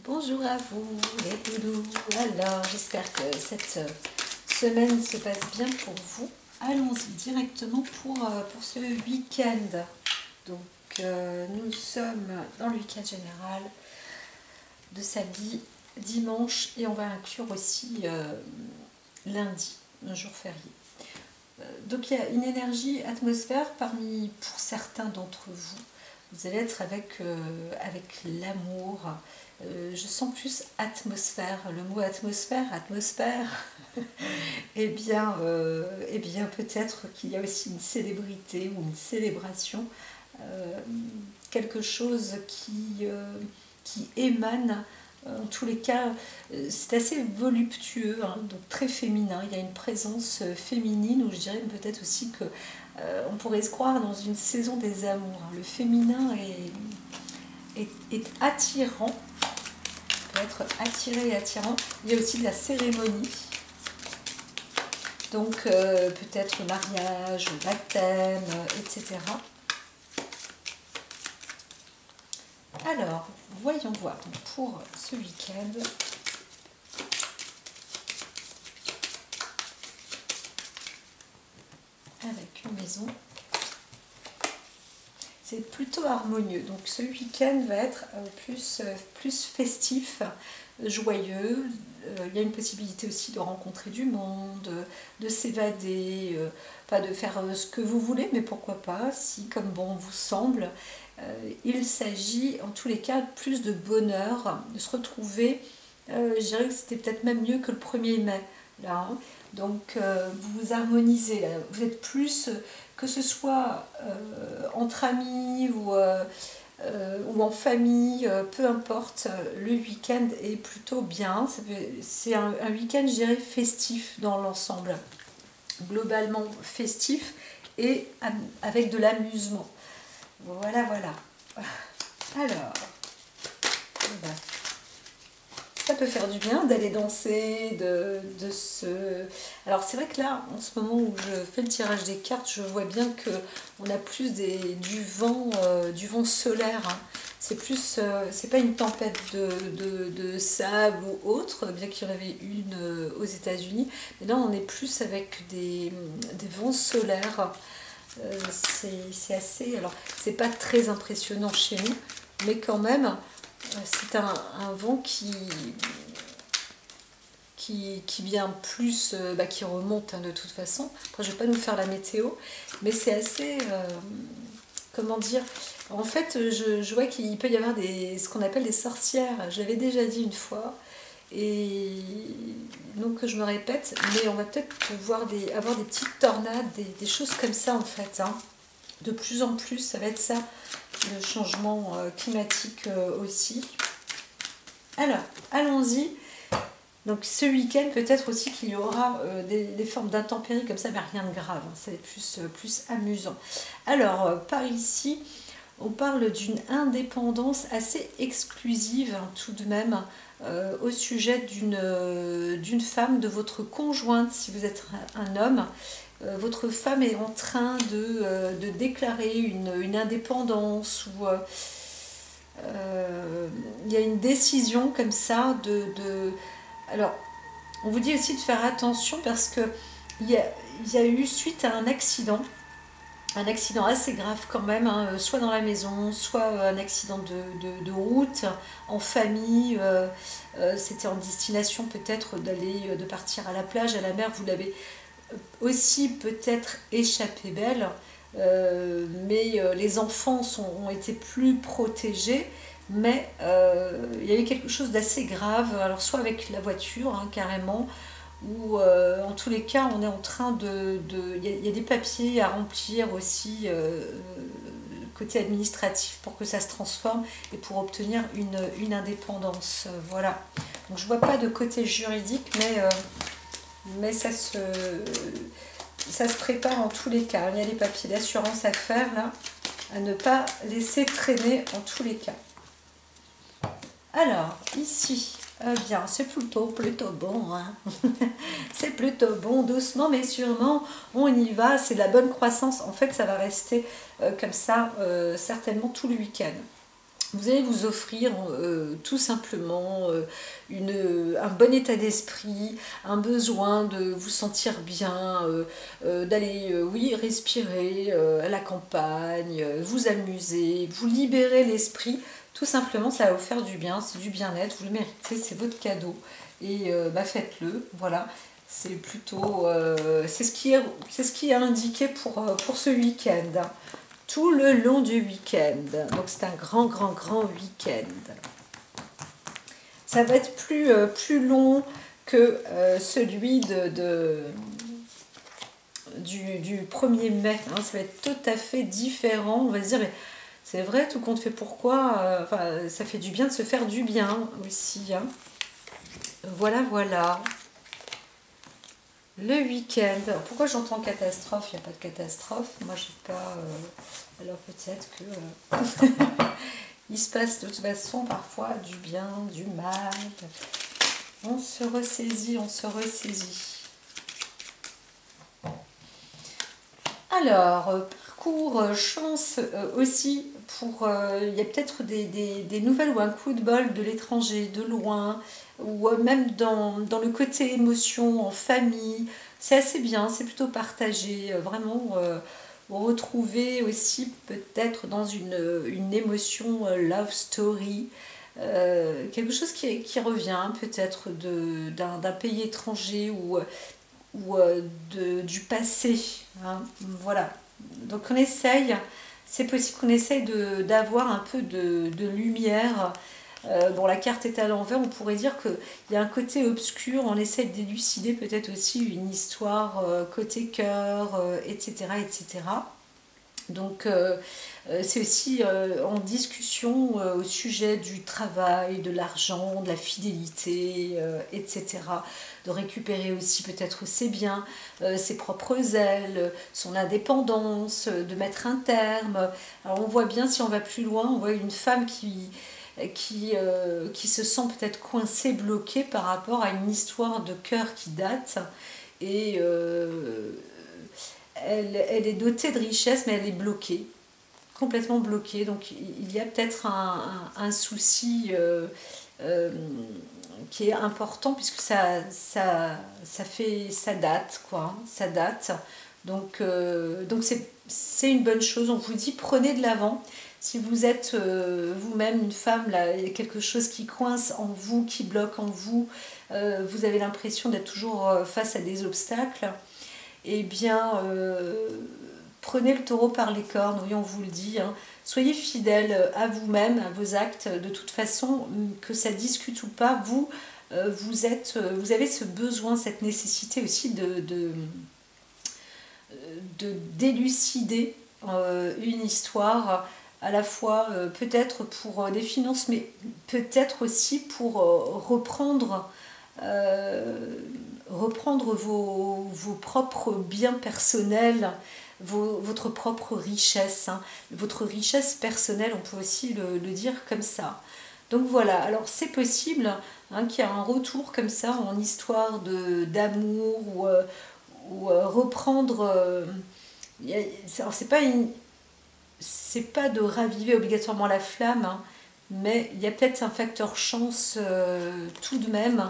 Bonjour à vous les doudous. Alors j'espère que cette semaine se passe bien pour vous. Allons-y directement pour ce week-end. Donc nous sommes dans le week-end général de samedi, dimanche et on va inclure aussi lundi, un jour férié. Donc il y a une énergie atmosphère parmi, pour certains d'entre vous. Vous allez être avec l'amour. Je sens plus atmosphère. Le mot atmosphère, eh bien peut-être qu'il y a aussi une célébrité ou une célébration, quelque chose qui émane. En tous les cas, c'est assez voluptueux, hein, donc très féminin. Il y a une présence féminine, ou je dirais peut-être aussi que on pourrait se croire dans une saison des amours. Le féminin est attirant, peut être attiré et attirant. Il y a aussi de la cérémonie, donc peut-être mariage, baptême, etc. Alors, voyons voir pour ce week-end. Avec une maison. C'est plutôt harmonieux. Donc ce week-end va être plus festif, joyeux. Il y a une possibilité aussi de rencontrer du monde, de s'évader, pas de faire ce que vous voulez, mais pourquoi pas, si comme bon vous semble. Il s'agit en tous les cas plus de bonheur, de se retrouver. Je dirais que c'était peut-être même mieux que le 1er mai. Là, hein. Donc vous vous harmonisez, là. Vous êtes plus, que ce soit entre amis ou en famille, peu importe, le week-end est plutôt bien. C'est un week-end, je dirais, festif dans l'ensemble. Globalement festif et avec de l'amusement. Voilà, voilà. Alors, ça peut faire du bien d'aller danser, de se... Alors c'est vrai que là, en ce moment où je fais le tirage des cartes, je vois bien qu'on a plus du vent solaire. Hein. C'est plus, c'est pas une tempête de sable ou autre, bien qu'il y en avait une aux États-Unis. Mais là, on est plus avec des vents solaires. C'est assez... Alors, c'est pas très impressionnant chez nous, mais quand même... C'est un vent qui vient plus, qui remonte, hein, de toute façon. Après, je ne vais pas nous faire la météo, mais c'est assez, comment dire, en fait, je vois qu'il peut y avoir ce qu'on appelle des sorcières. Je l'avais déjà dit une fois, et donc je me répète, mais on va peut-être pouvoir avoir des petites tornades, des choses comme ça, en fait, hein. De plus en plus, ça va être ça, le changement climatique aussi. Alors, allons-y. Donc ce week-end, peut-être aussi qu'il y aura des formes d'intempéries comme ça, mais rien de grave, hein, ça va être plus amusant. Alors, par ici, on parle d'une indépendance assez exclusive, hein, tout de même, au sujet d'une femme, de votre conjointe, si vous êtes un homme. Votre femme est en train de déclarer une indépendance, ou il y a une décision comme ça Alors, on vous dit aussi de faire attention parce que il y a eu, suite à un accident assez grave quand même, hein, soit dans la maison, soit un accident de route, en famille, c'était en destination peut-être de partir à la plage, à la mer, vous l'avez aussi peut-être échappé belle, mais les enfants ont été plus protégés, mais il y avait quelque chose d'assez grave, alors soit avec la voiture, hein, carrément, ou en tous les cas on est en train il y a des papiers à remplir aussi, côté administratif, pour que ça se transforme et pour obtenir une indépendance, voilà. Donc je vois pas de côté juridique, mais ça se prépare en tous les cas. Il y a des papiers d'assurance à faire là, à ne pas laisser traîner en tous les cas. Alors, ici, bien, c'est plutôt bon, hein. C'est plutôt bon, doucement mais sûrement, on y va, c'est de la bonne croissance. En fait, ça va rester comme ça, certainement tout le week-end. Vous allez vous offrir tout simplement un bon état d'esprit, un besoin de vous sentir bien, d'aller, oui, respirer à la campagne, vous amuser, vous libérer l'esprit. Tout simplement, ça va vous faire du bien, c'est du bien-être, vous le méritez, c'est votre cadeau. Et faites-le, voilà. C'est plutôt, c'est ce qui est indiqué pour ce week-end, tout le long du week-end. Donc c'est un grand week-end. Ça va être plus long que celui du 1er mai. Hein. Ça va être tout à fait différent. On va se dire, mais c'est vrai, tout compte fait pourquoi. Ça fait du bien de se faire du bien aussi. Hein. Voilà, voilà. Le week-end. Pourquoi j'entends catastrophe? Il n'y a pas de catastrophe. Moi, j'ai pas... Alors peut-être que... il se passe de toute façon parfois du bien, du mal. On se ressaisit, on se ressaisit. Alors, parcours, chance aussi pour... il y a peut-être des nouvelles ou un coup de bol de l'étranger, de loin, ou même dans le côté émotion, en famille. C'est assez bien, c'est plutôt partagé. Vraiment, vous retrouvez aussi peut-être dans une émotion love story. Quelque chose qui revient peut-être d'un pays étranger ou du passé. Hein, voilà. Donc on essaye, c'est possible qu'on essaye d'avoir un peu de lumière. Bon, la carte est à l'envers, on pourrait dire qu'il y a un côté obscur, on essaie de d'élucider peut-être aussi une histoire côté cœur, etc., etc. Donc c'est aussi en discussion au sujet du travail, de l'argent, de la fidélité, etc. De récupérer aussi peut-être ses biens, ses propres ailes, son indépendance, de mettre un terme. Alors on voit bien, si on va plus loin, on voit une femme qui se sent peut-être coincée, bloquée par rapport à une histoire de cœur qui date. Et elle est dotée de richesse, mais elle est bloquée, complètement bloquée. Donc il y a peut-être un souci qui est important, puisque ça date, quoi. Hein, ça date. Donc c'est une bonne chose. On vous dit, prenez de l'avant. Si vous êtes vous-même une femme, là, il y a quelque chose qui coince en vous, qui bloque en vous, vous avez l'impression d'être toujours face à des obstacles, eh bien, prenez le taureau par les cornes, oui, on vous le dit. Hein. Soyez fidèle à vous-même, à vos actes. De toute façon, que ça discute ou pas, vous avez ce besoin, cette nécessité aussi d'élucider une histoire, à la fois peut-être pour des finances, mais peut-être aussi pour reprendre vos propres biens personnels, votre propre richesse, hein. Votre richesse personnelle, on peut aussi le dire comme ça. Donc voilà, alors c'est possible, hein, qu'il y ait un retour comme ça en histoire d'amour ou reprendre... alors c'est pas de raviver obligatoirement la flamme, hein, mais il y a peut-être un facteur chance tout de même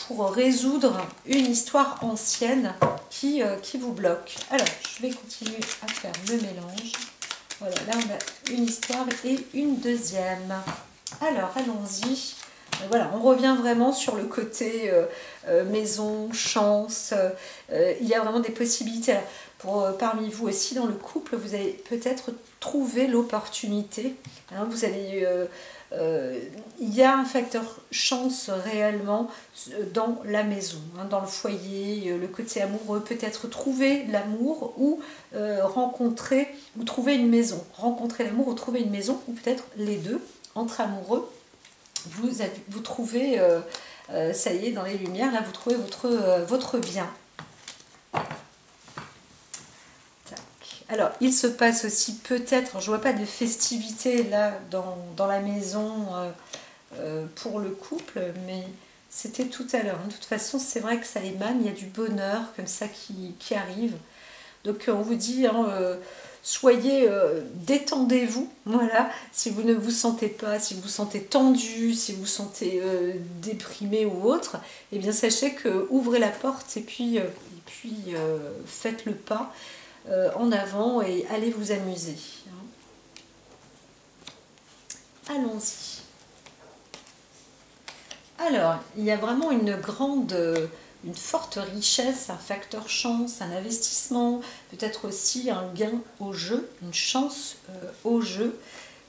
pour résoudre une histoire ancienne qui vous bloque. Alors, je vais continuer à faire le mélange. Voilà, là on a une histoire et une deuxième. Alors, allons-y. Voilà, on revient vraiment sur le côté maison, chance. Il y a vraiment des possibilités. Alors, parmi vous aussi, dans le couple, vous allez peut-être trouver l'opportunité. Hein, vous allez... il y a un facteur chance réellement dans la maison, hein, dans le foyer, le côté amoureux, peut-être trouver l'amour ou rencontrer ou trouver une maison. Rencontrer l'amour ou trouver une maison, ou peut-être les deux, entre amoureux. Vous trouvez, ça y est, dans les lumières, là vous trouvez votre bien. Alors, il se passe aussi peut-être, je ne vois pas de festivités là dans la maison pour le couple, mais c'était tout à l'heure. De toute façon, c'est vrai que ça émane, il y a du bonheur comme ça qui arrive. Donc on vous dit, hein, soyez, détendez-vous, voilà, si vous ne vous sentez pas, si vous vous sentez tendu, si vous vous sentez déprimé ou autre, eh bien sachez que ouvrez la porte et puis, faites le pas en avant et allez vous amuser. Allons-y. Alors, il y a vraiment une forte richesse, un facteur chance, un investissement, peut-être aussi un gain au jeu, une chance au jeu.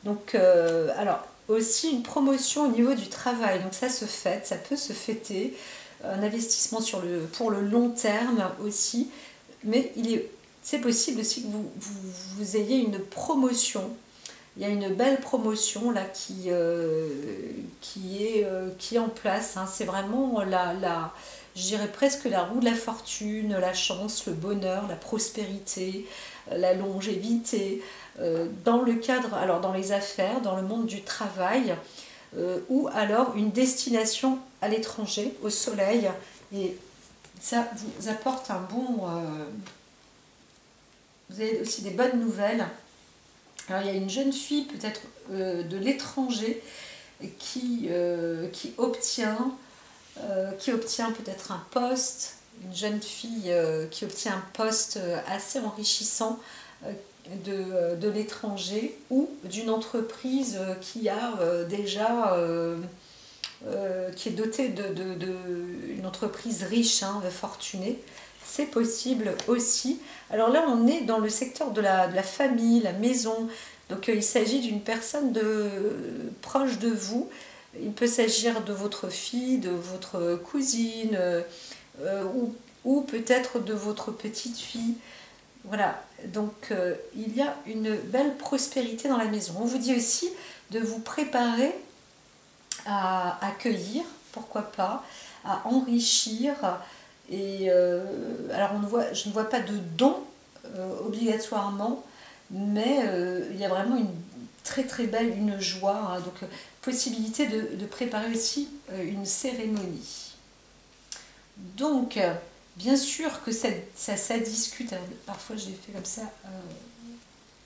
Donc, alors, aussi une promotion au niveau du travail. Donc ça se fête, ça peut se fêter. Un investissement pour le long terme aussi. Mais c'est possible aussi que vous ayez une promotion. Il y a une belle promotion là qui est en place. Hein. C'est vraiment je dirais presque la roue de la fortune, la chance, le bonheur, la prospérité, la longévité. Dans le cadre, alors dans les affaires, dans le monde du travail, ou alors une destination à l'étranger, au soleil. Et ça vous apporte un bon... vous avez aussi des bonnes nouvelles. Alors il y a une jeune fille peut-être de l'étranger qui obtient peut-être un poste, une jeune fille qui obtient un poste assez enrichissant de l'étranger ou d'une entreprise qui a déjà qui est dotée une entreprise riche, hein, fortunée. C'est possible aussi. Alors là, on est dans le secteur de la famille, la maison. Donc il s'agit d'une personne proche de vous. Il peut s'agir de votre fille, de votre cousine, ou peut-être de votre petite fille. Voilà, donc il y a une belle prospérité dans la maison. On vous dit aussi de vous préparer à accueillir, pourquoi pas, à enrichir. Et alors je ne vois pas de don obligatoirement, mais il y a vraiment une très très belle, une joie, hein, donc possibilité de préparer aussi une cérémonie. Donc, bien sûr que ça discute, parfois je l'ai fait comme ça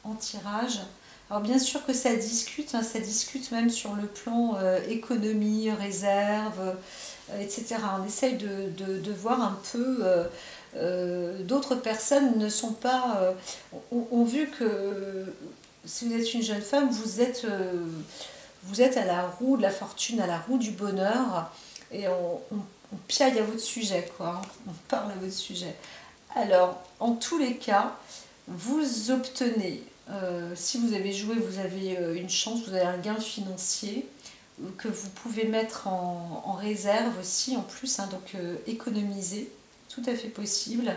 en tirage. Alors bien sûr que ça discute, hein, ça discute même sur le plan économie, réserve, etc. On essaye de voir un peu, d'autres personnes ne sont pas, ont vu que si vous êtes une jeune femme, vous êtes à la roue de la fortune, à la roue du bonheur, et on piaille à votre sujet, quoi, hein. On parle à votre sujet. Alors, en tous les cas, vous obtenez, si vous avez joué, vous avez une chance, vous avez un gain financier que vous pouvez mettre en réserve aussi, en plus, hein, donc économiser, tout à fait possible.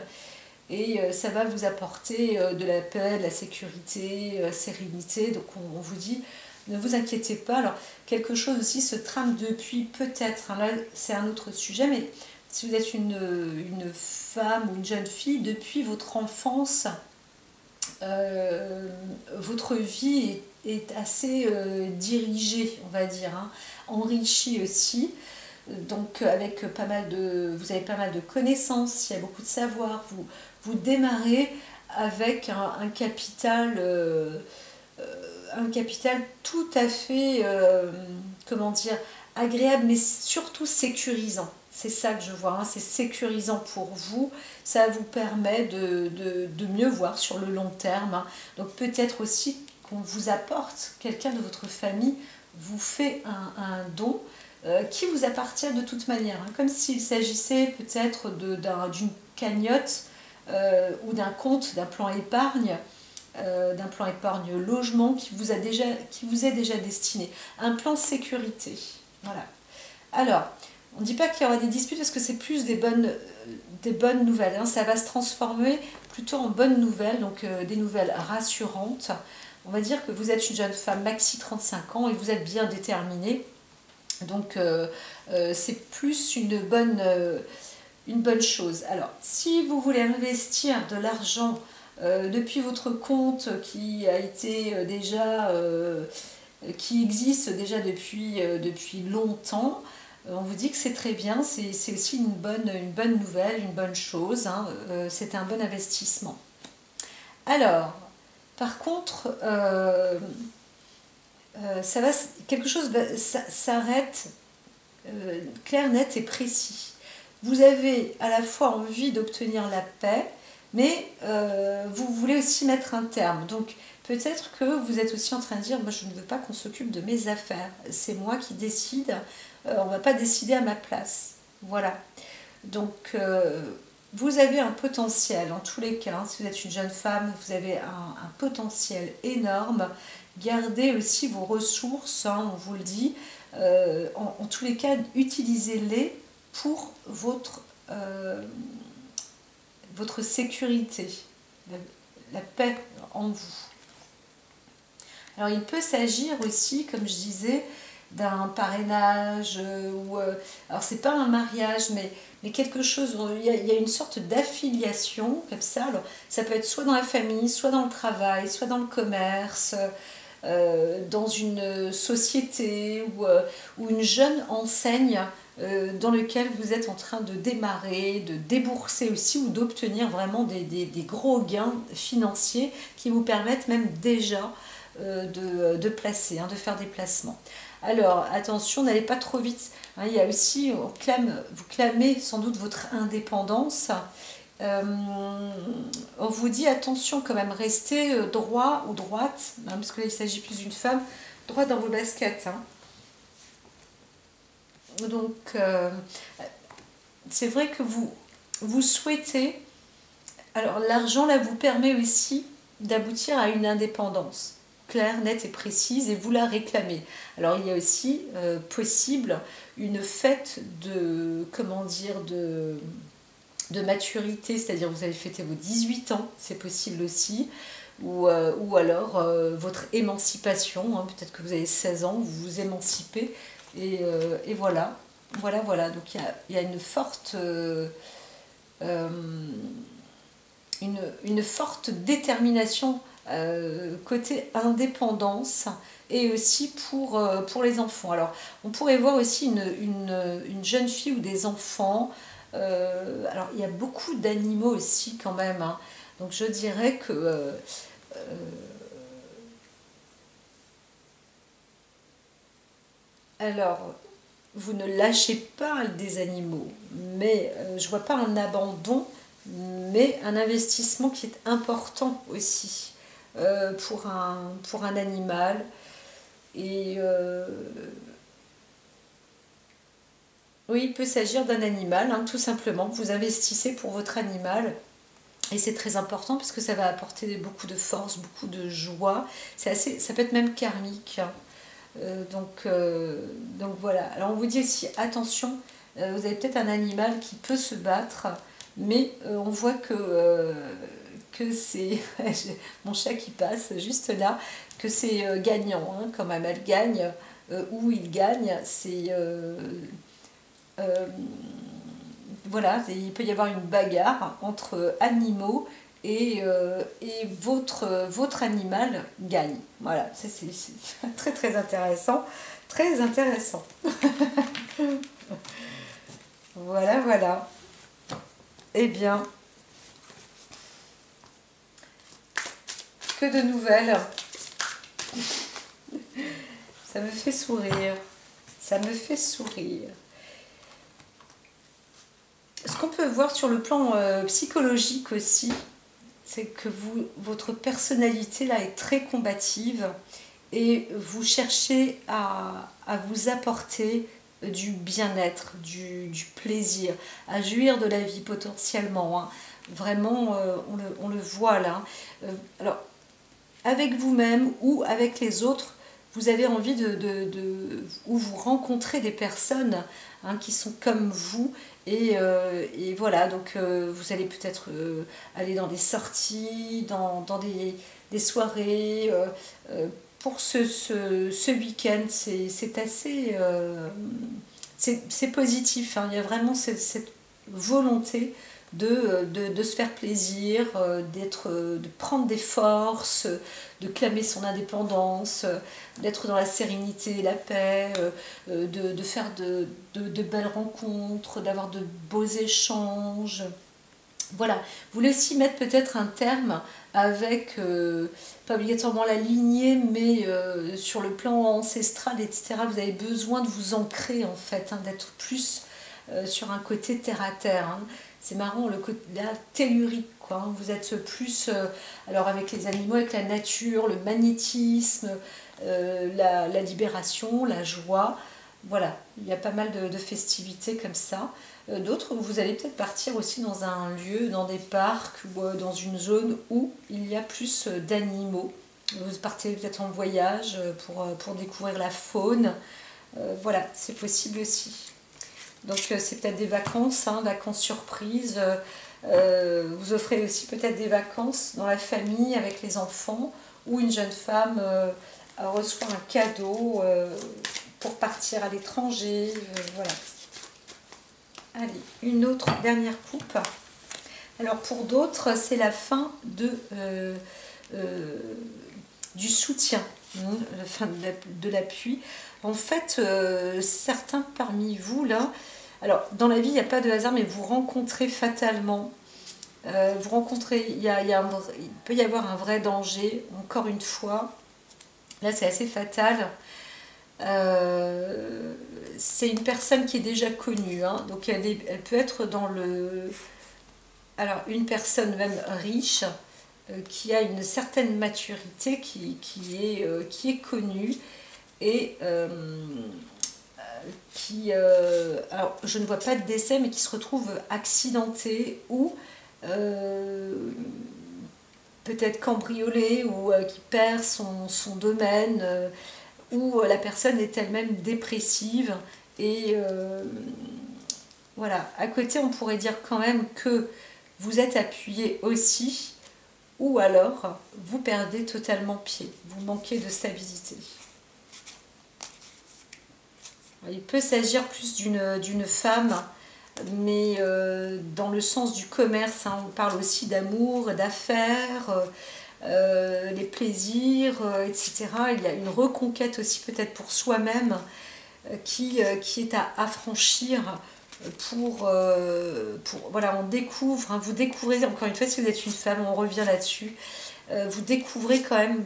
Et ça va vous apporter de la paix, de la sécurité, sérénité. Donc on vous dit, ne vous inquiétez pas. Alors quelque chose aussi se trame depuis peut-être, hein, là c'est un autre sujet, mais si vous êtes une femme ou une jeune fille, depuis votre enfance, votre vie est assez dirigée, on va dire, hein, enrichie aussi. Donc avec vous avez pas mal de connaissances, il y a beaucoup de savoir, vous démarrez avec un capital tout à fait, comment dire, agréable, mais surtout sécurisant. C'est ça que je vois, hein, c'est sécurisant pour vous, ça vous permet de mieux voir sur le long terme, hein. Donc peut-être aussi qu'on vous apporte, quelqu'un de votre famille vous fait un don qui vous appartient de toute manière, hein, comme s'il s'agissait peut-être d'une cagnotte ou d'un compte, d'un plan épargne logement qui vous est déjà destiné, un plan sécurité. Voilà. Alors, on ne dit pas qu'il y aura des disputes parce que c'est plus des bonnes nouvelles, hein. Ça va se transformer plutôt en bonnes nouvelles, donc des nouvelles rassurantes. On va dire que vous êtes une jeune femme maxi 35 ans et vous êtes bien déterminée. Donc c'est plus une bonne chose. Alors, si vous voulez investir de l'argent depuis votre compte qui a été qui existe déjà depuis longtemps, on vous dit que c'est très bien, c'est aussi une bonne nouvelle, une bonne chose, hein, c'est un bon investissement. Alors, Par contre, quelque chose s'arrête clair, net et précis. Vous avez à la fois envie d'obtenir la paix, mais vous voulez aussi mettre un terme. Donc peut-être que vous êtes aussi en train de dire, moi je ne veux pas qu'on s'occupe de mes affaires, c'est moi qui décide, on ne va pas décider à ma place. Voilà. Donc vous avez un potentiel, en tous les cas, hein, si vous êtes une jeune femme, vous avez un potentiel énorme. Gardez aussi vos ressources, hein, on vous le dit. En tous les cas, utilisez-les pour votre sécurité, la paix en vous. Alors il peut s'agir aussi, comme je disais, d'un parrainage, alors c'est pas un mariage, mais quelque chose, il y a une sorte d'affiliation comme ça. Alors, ça peut être soit dans la famille, soit dans le travail, soit dans le commerce, dans une société ou une jeune enseigne dans lequel vous êtes en train de démarrer, de débourser aussi ou d'obtenir vraiment des gros gains financiers qui vous permettent même déjà de placer, hein, de faire des placements. Alors attention, n'allez pas trop vite. Hein, il y a aussi, vous clamez sans doute votre indépendance. On vous dit attention quand même, restez droit ou droite, hein, parce que là il s'agit plus d'une femme, droit dans vos baskets. Hein. Donc c'est vrai que vous souhaitez, alors l'argent là vous permet aussi d'aboutir à une indépendance claire, nette et précise, et vous la réclamez. Alors il y a aussi possible une fête de, comment dire, de maturité, c'est-à-dire vous avez fêté vos 18 ans, c'est possible aussi, ou alors votre émancipation, hein, peut-être que vous avez 16 ans, vous vous émancipez, et voilà. Voilà, donc il y a une forte... une forte détermination côté indépendance et aussi pour les enfants. Alors, on pourrait voir aussi une jeune fille ou des enfants. Alors, il y a beaucoup d'animaux aussi quand même. Hein. Donc, je dirais que... alors, vous ne lâchez pas des animaux, mais je vois pas un abandon, mais un investissement qui est important aussi pour un animal. Et oui, il peut s'agir d'un animal, hein, tout simplement. Vous investissez pour votre animal. Et c'est très important parce que ça va apporter beaucoup de force, beaucoup de joie. Ça peut être même karmique. Hein. Donc voilà. Alors on vous dit aussi, attention, vous avez peut-être un animal qui peut se battre, mais on voit que c'est mon chat qui passe juste là, que c'est gagnant, hein, quand même. Elle gagne ou il gagne. Euh, voilà, il peut y avoir une bagarre entre animaux et votre animal gagne. Voilà, c'est très très intéressant. Très intéressant. Voilà. Eh bien, que de nouvelles. Ça me fait sourire. Ça me fait sourire. Ce qu'on peut voir sur le plan psychologique aussi, c'est que votre personnalité là est très combative et vous cherchez à vous apporter du bien-être, du plaisir, à jouir de la vie potentiellement. Hein. Vraiment, on le voit là. Alors, avec vous-même ou avec les autres, vous avez envie ou vous rencontrez des personnes, hein, qui sont comme vous, et voilà, donc vous allez peut-être aller dans des sorties, dans des soirées. Pour ce week-end, c'est assez... c'est positif, hein. Il y a vraiment cette volonté de se faire plaisir, de prendre des forces, de clamer son indépendance, d'être dans la sérénité et la paix, de faire de belles rencontres, d'avoir de beaux échanges. Voilà, vous voulez aussi mettre peut-être un terme avec, pas obligatoirement la lignée, mais sur le plan ancestral, etc. Vous avez besoin de vous ancrer en fait, hein, d'être plus sur un côté terre à terre. Hein. C'est marrant, le côté là, tellurique, quoi. Hein. Vous êtes plus, alors avec les animaux, avec la nature, le magnétisme, la libération, la joie. Voilà, il y a pas mal de festivités comme ça. D'autres, vous allez peut-être partir aussi dans un lieu, dans des parcs ou dans une zone où il y a plus d'animaux. Vous partez peut-être en voyage pour découvrir la faune. Voilà, c'est possible aussi. Donc c'est peut-être des vacances, hein, vacances surprises. Vous offrez aussi peut-être des vacances dans la famille avec les enfants ou une jeune femme reçoit un cadeau pour partir à l'étranger. Voilà. Allez, une autre dernière coupe. Alors pour d'autres, c'est la fin du soutien, la fin de l'appui. En fait, certains parmi vous, là, alors dans la vie, il n'y a pas de hasard, mais vous rencontrez fatalement, vous rencontrez, il peut y avoir un vrai danger, encore une fois. Là, c'est assez fatal. C'est une personne qui est déjà connue, hein, donc elle peut être dans le... Alors, une personne même riche, qui a une certaine maturité, qui est connue, et qui... alors, je ne vois pas de décès, mais qui se retrouve accidenté, ou peut-être cambriolé, ou qui perd son domaine, où la personne est elle-même dépressive et voilà. À côté, on pourrait dire quand même que vous êtes appuyé aussi, ou alors vous perdez totalement pied, vous manquez de stabilité. Il peut s'agir plus d'une femme, mais dans le sens du commerce, hein, on parle aussi d'amour, d'affaires, les plaisirs, etc. Il y a une reconquête aussi peut-être pour soi-même qui est à franchir voilà, on découvre, hein, vous découvrez, encore une fois, si vous êtes une femme, on revient là-dessus, vous découvrez quand même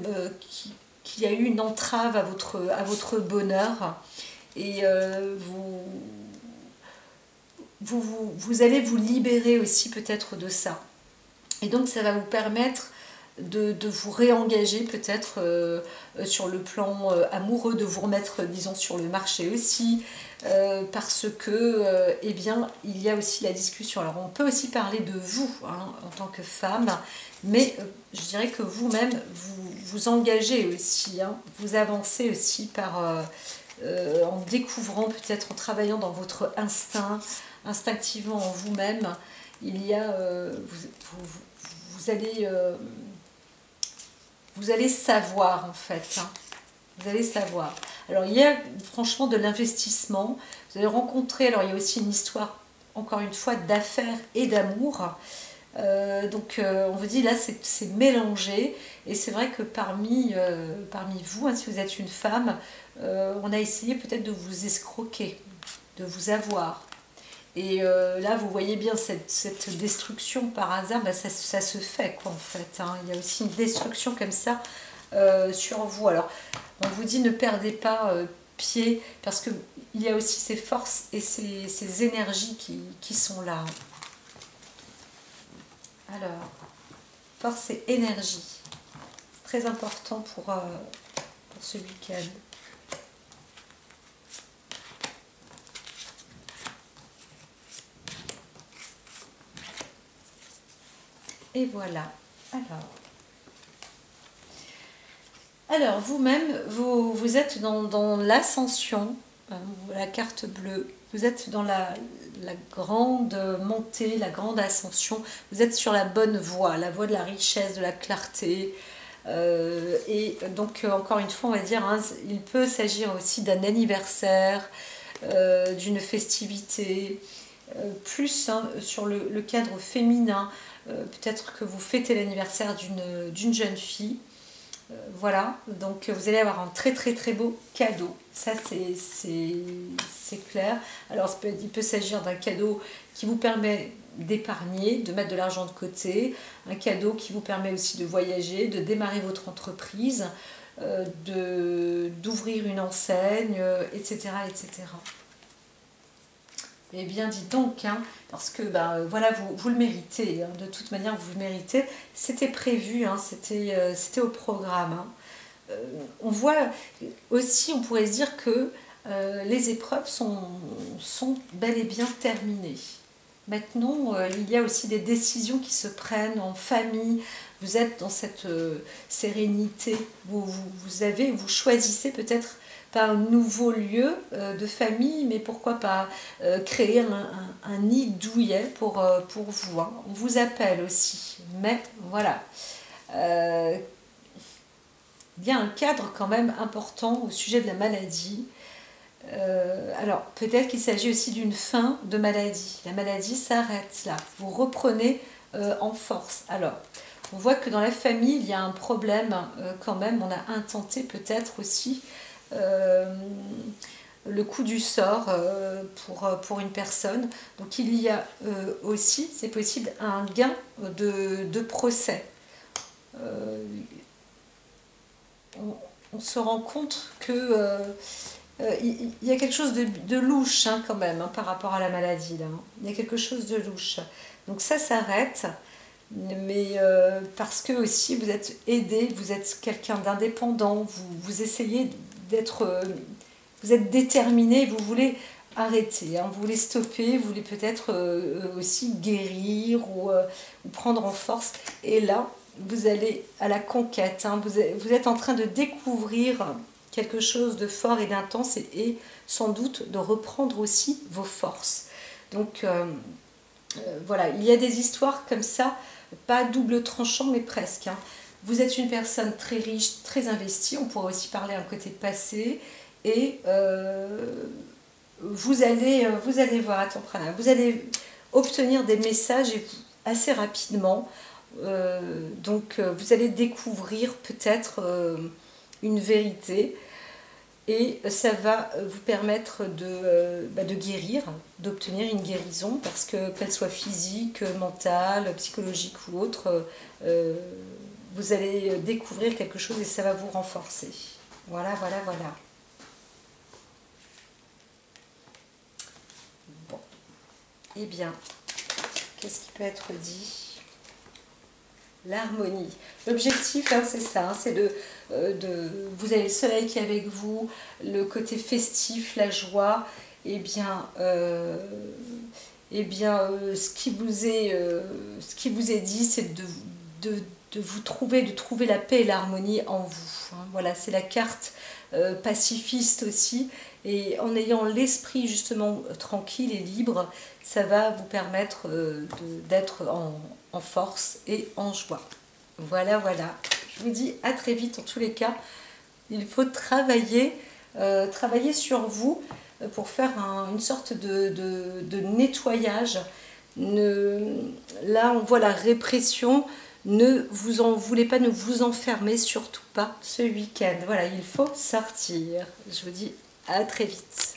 qu'il y a eu une entrave à votre bonheur, et vous allez vous libérer aussi peut-être de ça. Et donc ça va vous permettre de vous réengager peut-être sur le plan amoureux, de vous remettre, disons, sur le marché aussi, parce que, eh bien, il y a aussi la discussion. Alors, on peut aussi parler de vous, hein, en tant que femme, mais je dirais que vous-même, vous engagez aussi, hein, vous avancez aussi en découvrant, peut-être en travaillant dans votre instinct, instinctivement en vous-même, il y a... vous allez savoir en fait, hein. Vous allez savoir. Alors il y a franchement de l'investissement, vous allez rencontrer, alors il y a aussi une histoire, encore une fois, d'affaires et d'amour. Donc on vous dit là c'est mélangé, et c'est vrai que parmi vous, hein, si vous êtes une femme, on a essayé peut-être de vous escroquer, de vous avoir. Et là, vous voyez bien cette destruction par hasard, bah, ça se fait quoi en fait. Hein. Il y a aussi une destruction comme ça sur vous. Alors, on vous dit ne perdez pas pied, parce qu'il y a aussi ces forces et ces énergies qui sont là. Alors, force et énergie, très important pour ce week-end. Et voilà. Alors vous-même, vous êtes dans l'ascension, la carte bleue. Vous êtes dans la grande montée, la grande ascension. Vous êtes sur la bonne voie, la voie de la richesse, de la clarté. Et donc, encore une fois, on va dire, hein, il peut s'agir aussi d'un anniversaire, d'une festivité, plus hein, sur le cadre féminin. Peut-être que vous fêtez l'anniversaire d'une jeune fille. Voilà, donc vous allez avoir un très très très beau cadeau. Ça c'est clair. Alors il peut s'agir d'un cadeau qui vous permet d'épargner, de mettre de l'argent de côté, un cadeau qui vous permet aussi de voyager, de démarrer votre entreprise, d'ouvrir une enseigne, etc., etc. Eh bien, dites donc, hein, parce que ben, voilà, vous le méritez, hein, de toute manière, vous le méritez. C'était prévu, hein, c'était au programme. Hein. On voit aussi, on pourrait se dire que les épreuves sont bel et bien terminées. Maintenant, il y a aussi des décisions qui se prennent en famille. Vous êtes dans cette sérénité. Vous choisissez peut-être pas un nouveau lieu de famille, mais pourquoi pas créer un nid douillet pour vous. Hein. On vous appelle aussi. Mais voilà. Il y a un cadre quand même important au sujet de la maladie. Alors, peut-être qu'il s'agit aussi d'une fin de maladie. La maladie s'arrête là. Vous reprenez en force. Alors, on voit que dans la famille, il y a un problème quand même. On a intenté peut-être aussi le coup du sort pour une personne. Donc, il y a aussi, c'est possible, un gain de procès. On se rend compte que il y a quelque chose de louche hein, quand même hein, par rapport à la maladie là. Hein. Il y a quelque chose de louche. Donc ça s'arrête, mais parce que aussi vous êtes aidé, vous êtes quelqu'un d'indépendant, vous essayez d'être, vous êtes déterminé, vous voulez arrêter, hein, vous voulez stopper, vous voulez peut-être aussi guérir ou prendre en force. Et là, vous allez à la conquête, hein, vous êtes en train de découvrir quelque chose de fort et d'intense et sans doute de reprendre aussi vos forces. Donc voilà, il y a des histoires comme ça, pas double tranchant mais presque. Hein. Vous êtes une personne très riche, très investie, on pourrait aussi parler un côté passé et vous allez voir, attends, Prana, vous allez obtenir des messages assez rapidement. Donc vous allez découvrir peut-être une vérité et ça va vous permettre de guérir, d'obtenir une guérison parce que qu'elle soit physique, mentale, psychologique ou autre, vous allez découvrir quelque chose et ça va vous renforcer. Voilà, voilà, voilà. Bon. Eh bien, qu'est-ce qui peut être dit ? L'harmonie. L'objectif, hein, c'est ça, hein, c'est vous avez le soleil qui est avec vous, le côté festif, la joie, et bien, ce qui vous est dit, c'est de vous trouver, de trouver la paix et l'harmonie en vous. Hein. Voilà, c'est la carte pacifiste aussi, et en ayant l'esprit justement tranquille et libre, ça va vous permettre d'être en force et en joie. Voilà, voilà. Je vous dis à très vite en tous les cas. Il faut travailler sur vous pour faire une sorte de nettoyage. Là, on voit la répression. Ne vous en voulez pas, ne vous enfermez surtout pas ce week-end. Voilà, il faut sortir. Je vous dis à très vite.